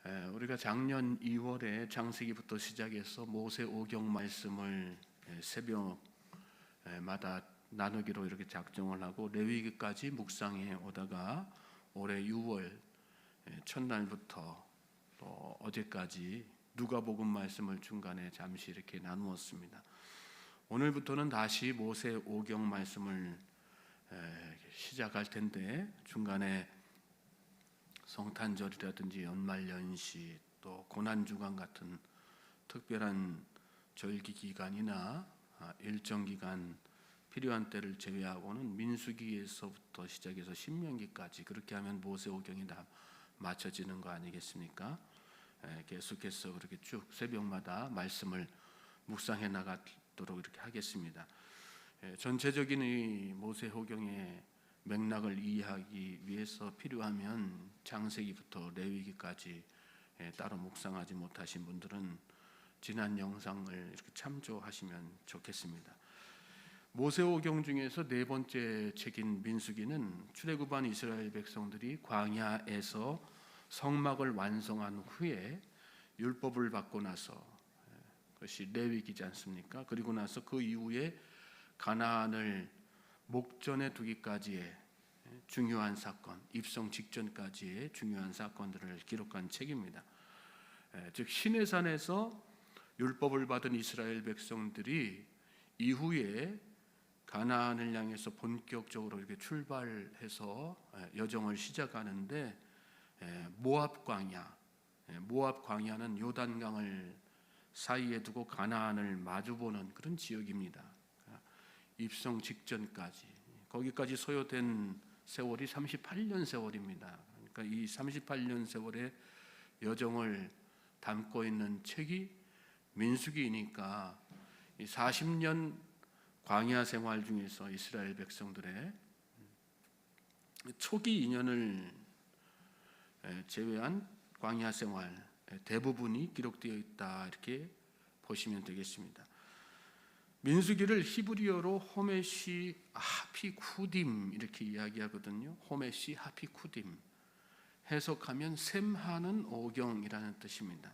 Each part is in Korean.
우리가 작년 2월에 창세기부터 시작해서 모세 오경 말씀을 새벽마다 나누기로 이렇게 작정을 하고 레위기까지 묵상해 오다가 올해 6월 첫날부터 또 어제까지 누가복음 말씀을 중간에 잠시 이렇게 나누었습니다. 오늘부터는 다시 모세 오경 말씀을 시작할 텐데 중간에 성탄절이라든지 연말연시 또 고난주간 같은 특별한 절기 기간이나 일정 기간 필요한 때를 제외하고는 민수기에서부터 시작해서 신명기까지 그렇게 하면 모세오경이 다 맞춰지는 거 아니겠습니까? 계속해서 그렇게 쭉 새벽마다 말씀을 묵상해 나가도록 이렇게 하겠습니다. 전체적인 이 모세오경의 맥락을 이해하기 위해서 필요하면 창세기부터 레위기까지 따로 묵상하지 못하신 분들은 지난 영상을 이렇게 참조하시면 좋겠습니다. 모세오경 중에서 네 번째 책인 민수기는 출애굽한 이스라엘 백성들이 광야에서 성막을 완성한 후에 율법을 받고 나서 그것이 레위기지 않습니까? 그리고 나서 그 이후에 가나안을 목전에 두기까지의 중요한 사건, 입성 직전까지의 중요한 사건들을 기록한 책입니다. 즉 시내산에서 율법을 받은 이스라엘 백성들이 이후에 가나안을 향해서 본격적으로 이렇게 출발해서 여정을 시작하는데 모압 광야는 요단강을 사이에 두고 가나안을 마주보는 그런 지역입니다. 입성 직전까지 거기까지 소요된 세월이 38년 세월입니다. 그러니까 이 38년 세월의 여정을 담고 있는 책이 민수기이니까 이 40년 광야 생활 중에서 이스라엘 백성들의 초기 2년을 제외한 광야 생활 대부분이 기록되어 있다 이렇게 보시면 되겠습니다. 민수기를 히브리어로 호메시 하피쿠딤 이렇게 이야기하거든요. 호메시 하피쿠딤 해석하면 셈하는 오경이라는 뜻입니다.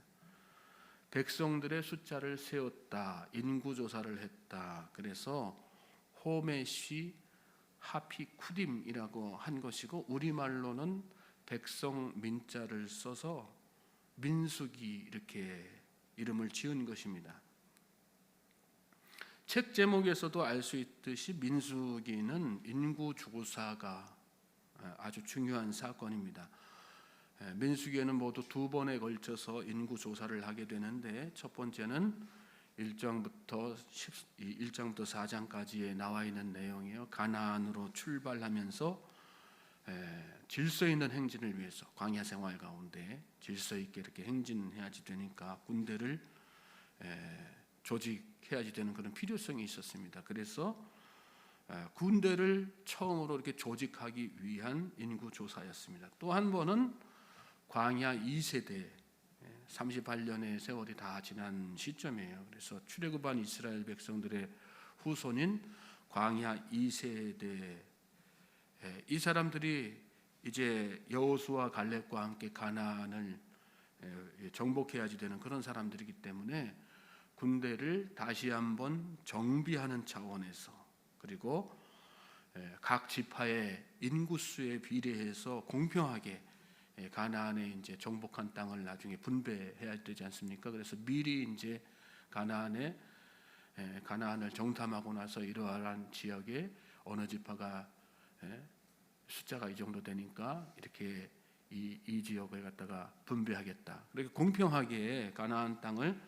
백성들의 숫자를 세웠다, 인구조사를 했다. 그래서 호메시 하피쿠딤이라고 한 것이고 우리말로는 백성 민자를 써서 민수기 이렇게 이름을 지은 것입니다. 책 제목에서도 알 수 있듯이 민수기는 인구조사가 아주 중요한 사건입니다. 민수기에는 모두 두 번에 걸쳐서 인구조사를 하게 되는데 첫 번째는 1장부터 4장까지에 나와 있는 내용이에요. 가나안으로 출발하면서 질서 있는 행진을 위해서 광야 생활 가운데 질서 있게 이렇게 행진해야지 되니까 군대를 조직해야지 되는 그런 필요성이 있었습니다. 그래서 군대를 처음으로 이렇게 조직하기 위한 인구조사였습니다. 또 한 번은 광야 2세대 38년의 세월이 다 지난 시점이에요. 그래서 출애굽한 이스라엘 백성들의 후손인 광야 2세대 이 사람들이 이제 여호수아 갈렙과 함께 가나안을 정복해야지 되는 그런 사람들이기 때문에 군대를 다시 한번 정비하는 차원에서 그리고 각 지파의 인구수에 비례해서 공평하게 가나안에 이제 정복한 땅을 나중에 분배해야 되지 않습니까? 그래서 미리 이제 가나안을 정탐하고 나서 이러한 지역에 어느 지파가 숫자가 이 정도 되니까 이렇게 이 지역을 갖다가 분배하겠다. 그렇게 공평하게 가나안 땅을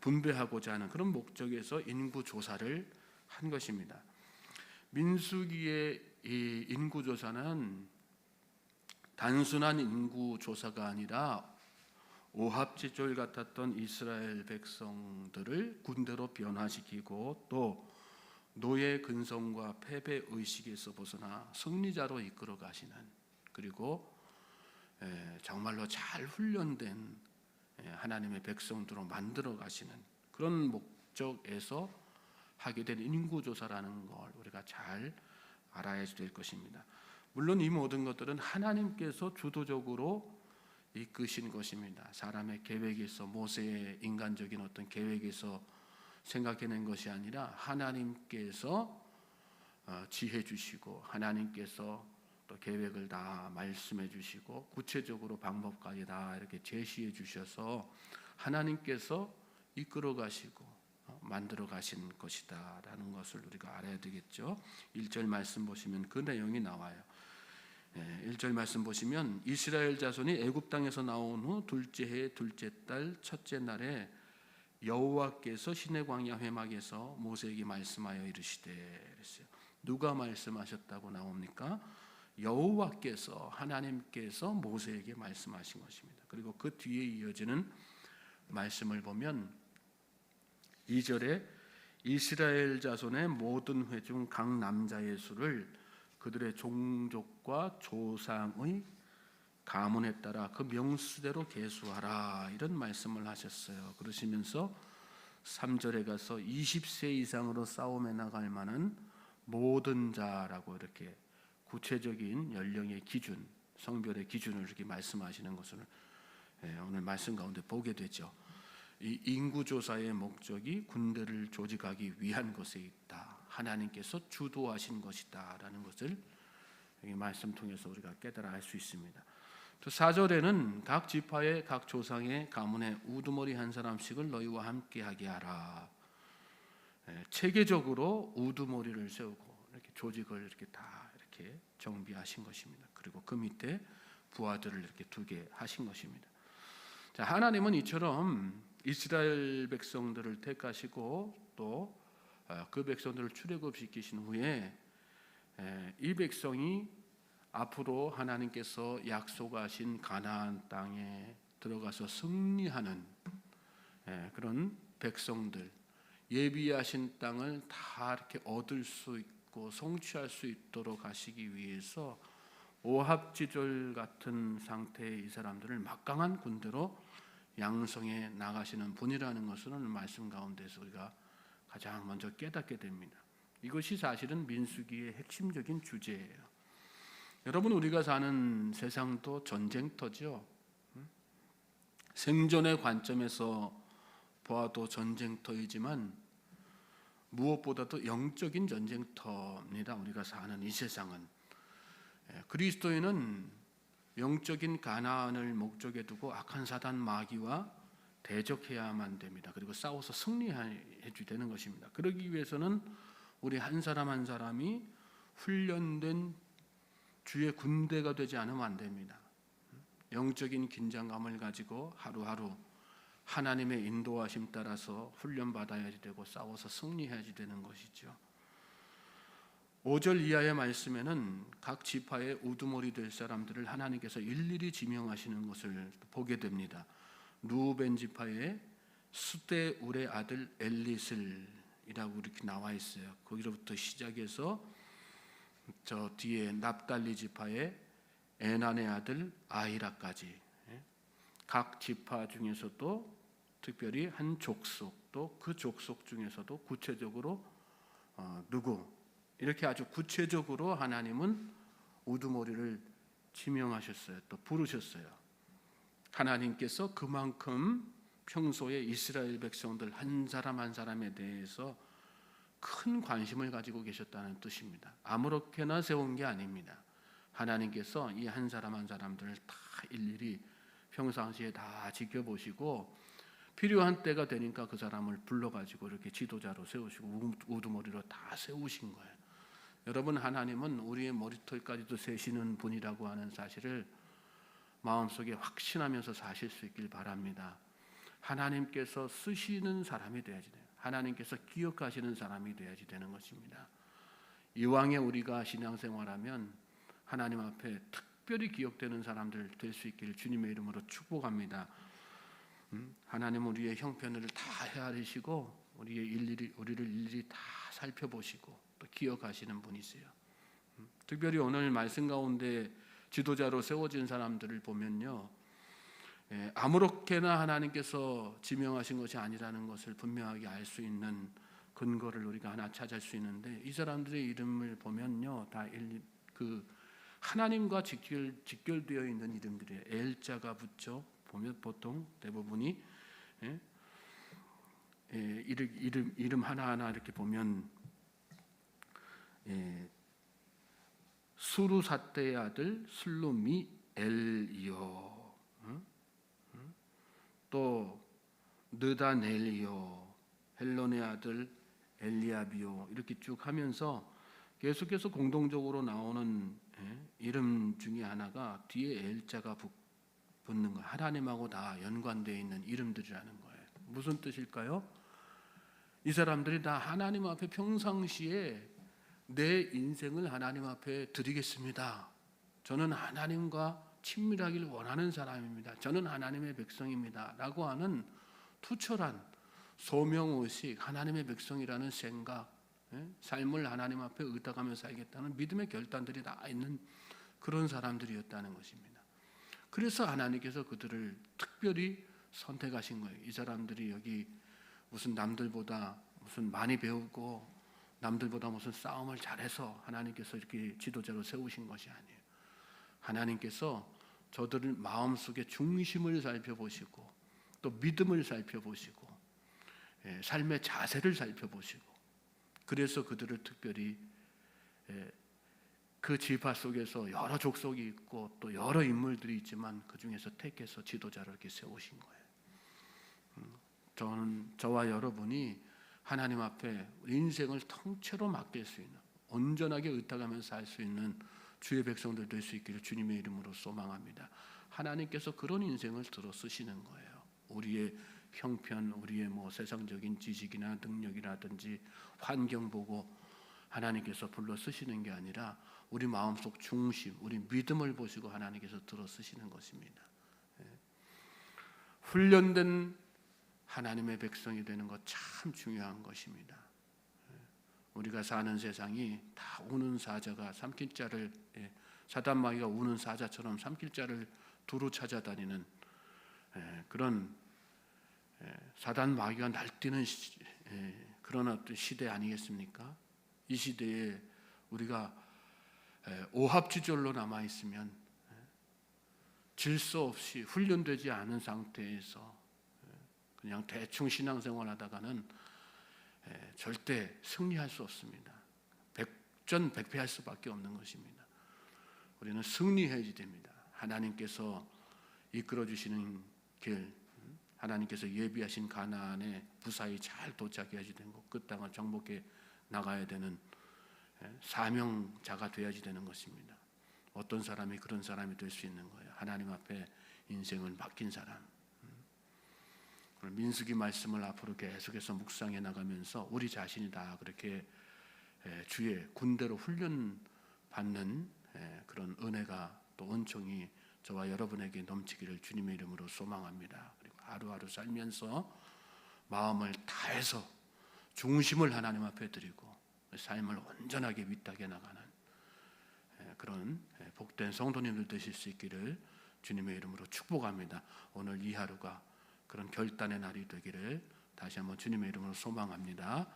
분배하고자 하는 그런 목적에서 인구 조사를 한 것입니다. 민수기의 이 인구 조사는 단순한 인구 조사가 아니라 오합지졸 같았던 이스라엘 백성들을 군대로 변화시키고 또 노예 근성과 패배 의식에서 벗어나 승리자로 이끌어 가시는 그리고 정말로 잘 훈련된 하나님의 백성들로 만들어 가시는 그런 목적에서 하게 된 인구조사라는 걸 우리가 잘 알아야 될 것입니다. 물론 이 모든 것들은 하나님께서 주도적으로 이끄신 것입니다. 사람의 계획에서, 모세의 인간적인 어떤 계획에서 생각해낸 것이 아니라 하나님께서 지혜 주시고, 하나님께서 또 계획을 다 말씀해 주시고, 구체적으로 방법까지 다 이렇게 제시해 주셔서 하나님께서 이끌어 가시고 만들어 가신 것이다라는 것을 우리가 알아야 되겠죠. 1절 말씀 보시면 그 내용이 나와요. 1절 말씀 보시면 이스라엘 자손이 애굽 땅에서 나온 후 둘째 해 둘째 달 첫째 날에 여호와께서 시내 광야 회막에서 모세에게 말씀하여 이르시되, 그랬어요. 누가 말씀하셨다고 나옵니까? 여호와께서, 하나님께서 모세에게 말씀하신 것입니다. 그리고 그 뒤에 이어지는 말씀을 보면 2절에 이스라엘 자손의 모든 회 중 각 남자의 수를 그들의 종족과 조상의 가문에 따라 그 명수대로 계수하라, 이런 말씀을 하셨어요. 그러시면서 3절에 가서 20세 이상으로 싸움에 나갈 만한 모든 자라고 이렇게 구체적인 연령의 기준, 성별의 기준을 이렇게 말씀하시는 것을 오늘 말씀 가운데 보게 되죠. 이 인구조사의 목적이 군대를 조직하기 위한 것에 있다, 하나님께서 주도하신 것이다 라는 것을 이 말씀 통해서 우리가 깨달아 알 수 있습니다. 또 4절에는 각 지파의 각 조상의 가문에 우두머리 한 사람씩을 너희와 함께 하게 하라. 체계적으로 우두머리를 세우고 이렇게 조직을 이렇게 다 이렇게 정비하신 것입니다. 그리고 그 밑에 부하들을 이렇게 두게 하신 것입니다. 자, 하나님은 이처럼 이스라엘 백성들을 택하시고 또 그 백성들을 출애굽시키신 후에 이 백성이 앞으로 하나님께서 약속하신 가나안 땅에 들어가서 승리하는 그런 백성들, 예비하신 땅을 다 이렇게 얻을 수 있고 성취할 수 있도록 하시기 위해서 오합지졸 같은 상태의 이 사람들을 막강한 군대로 양성해 나가시는 분이라는 것을 오늘 말씀 가운데서 우리가 가장 먼저 깨닫게 됩니다. 이것이 사실은 민수기의 핵심적인 주제예요. 여러분, 우리가 사는 세상도 전쟁터죠. 생존의 관점에서 보아도 전쟁터이지만 무엇보다도 영적인 전쟁터입니다. 우리가 사는 이 세상은. 그리스도인은 영적인 가나안을 목적에 두고 악한 사단 마귀와 대적해야만 됩니다. 그리고 싸워서 승리해 주 되는 것입니다. 그러기 위해서는 우리 한 사람 한 사람이 훈련된 주의 군대가 되지 않으면 안 됩니다. 영적인 긴장감을 가지고 하루하루 하나님의 인도하심 따라서 훈련받아야지 되고 싸워서 승리해야지 되는 것이죠. 5절 이하의 말씀에는 각 지파의 우두머리 될 사람들을 하나님께서 일일이 지명하시는 것을 보게 됩니다. 루벤 지파의 수데울의 아들 엘리슬이라고 이렇게 나와 있어요. 거기로부터 시작해서 저 뒤에 납달리 지파의 에난의 아들 아히라까지, 각 지파 중에서도 특별히 한 족속, 또 그 족속 중에서도 구체적으로 누구, 이렇게 아주 구체적으로 하나님은 우두머리를 지명하셨어요. 또 부르셨어요. 하나님께서 그만큼 평소에 이스라엘 백성들 한 사람 한 사람에 대해서 큰 관심을 가지고 계셨다는 뜻입니다. 아무렇게나 세운 게 아닙니다. 하나님께서 이 한 사람 한 사람들을 다 일일이 평상시에 다 지켜보시고 필요한 때가 되니까 그 사람을 불러가지고 이렇게 지도자로 세우시고 우두머리로 다 세우신 거예요. 여러분, 하나님은 우리의 머리털까지도 세시는 분이라고 하는 사실을 마음속에 확신하면서 사실 수 있길 바랍니다. 하나님께서 쓰시는 사람이 돼야지 돼요. 하나님께서 기억하시는 사람이 돼야지 되는 것입니다. 이왕에 우리가 신앙생활하면 하나님 앞에 특별히 기억되는 사람들 될 수 있기를 주님의 이름으로 축복합니다. 하나님은 우리의 형편을 다 헤아리시고 우리를 일일이 다 살펴보시고 또 기억하시는 분이세요. 특별히 오늘 말씀 가운데 지도자로 세워진 사람들을 보면요, 아무렇게나 하나님께서 지명하신 것이 아니라는 것을 분명하게 알 수 있는 근거를 우리가 하나 찾을 수 있는데, 이 사람들의 이름을 보면요, 다 그 하나님과 직결되어 있는 이름들이에요. 엘자가 붙죠. 보면 보통 대부분이 이름 하나하나 이렇게 보면 수루사떼의 아들 슬루미엘이요, 또 느다넬이요, 헬론의 아들 엘리압이요, 이렇게 쭉 하면서 계속해서 공동적으로 나오는 이름 중에 하나가 뒤에 엘자가 붙는 거예요. 하나님하고 다 연관되어 있는 이름들이라는 거예요. 무슨 뜻일까요? 이 사람들이 다 하나님 앞에 평상시에 내 인생을 하나님 앞에 드리겠습니다. 저는 하나님과 친밀하기를 원하는 사람입니다. 저는 하나님의 백성입니다. 라고 하는 투철한 소명의식, 하나님의 백성이라는 생각, 삶을 하나님 앞에 의탁하며 살겠다는 믿음의 결단들이 다 있는 그런 사람들이었다는 것입니다. 그래서 하나님께서 그들을 특별히 선택하신 거예요. 이 사람들이 여기 무슨 남들보다 무슨 많이 배우고 남들보다 무슨 싸움을 잘해서 하나님께서 이렇게 지도자로 세우신 것이 아니에요. 하나님께서 저들의 마음속의 중심을 살펴보시고 또 믿음을 살펴보시고 삶의 자세를 살펴보시고 그래서 그들을 특별히 그 지파 속에서 여러 족속이 있고 또 여러 인물들이 있지만 그 중에서 택해서 지도자를 이렇게 세우신 거예요. 저와 여러분이 하나님 앞에 인생을 통째로 맡길 수 있는, 온전하게 의탁하면서 살 수 있는 주의 백성들 될 수 있기를 주님의 이름으로 소망합니다. 하나님께서 그런 인생을 들어 쓰시는 거예요. 우리의 형편, 우리의 세상적인 지식이나 능력이라든지 환경 보고 하나님께서 불러 쓰시는 게 아니라 우리 마음속 중심, 우리 믿음을 보시고 하나님께서 들어 쓰시는 것입니다. 훈련된 하나님의 백성이 되는 것 참 중요한 것입니다. 우리가 사는 세상이 다 우는 사자가 삼킬 자를, 사단 마귀가 우는 사자처럼 삼킬 자를 두루 찾아다니는 그런 사단 마귀가 날뛰는 그런 어떤 시대 아니겠습니까? 이 시대에 우리가 오합지졸로 남아 있으면 질서 없이 훈련되지 않은 상태에서 그냥 대충 신앙생활하다가는 절대 승리할 수 없습니다. 백전백패할 수밖에 없는 것입니다. 우리는 승리해야지 됩니다. 하나님께서 이끌어 주시는 길, 하나님께서 예비하신 가나안에 무사히 잘 도착해야지 되는 것, 그 땅을 정복해 나가야 되는 사명자가 되어야지 되는 것입니다. 어떤 사람이 그런 사람이 될 수 있는 거예요. 하나님 앞에 인생을 맡긴 사람. 민수기 말씀을 앞으로 계속해서 묵상해 나가면서 우리 자신이 다 그렇게 주의 군대로 훈련받는 그런 은혜가 또 은총이 저와 여러분에게 넘치기를 주님의 이름으로 소망합니다. 그리고 하루하루 살면서 마음을 다해서 중심을 하나님 앞에 드리고 삶을 온전하게 위탁해 나가는 그런 복된 성도님들 되실 수 있기를 주님의 이름으로 축복합니다. 오늘 이 하루가 그런 결단의 날이 되기를 다시 한번 주님의 이름으로 소망합니다.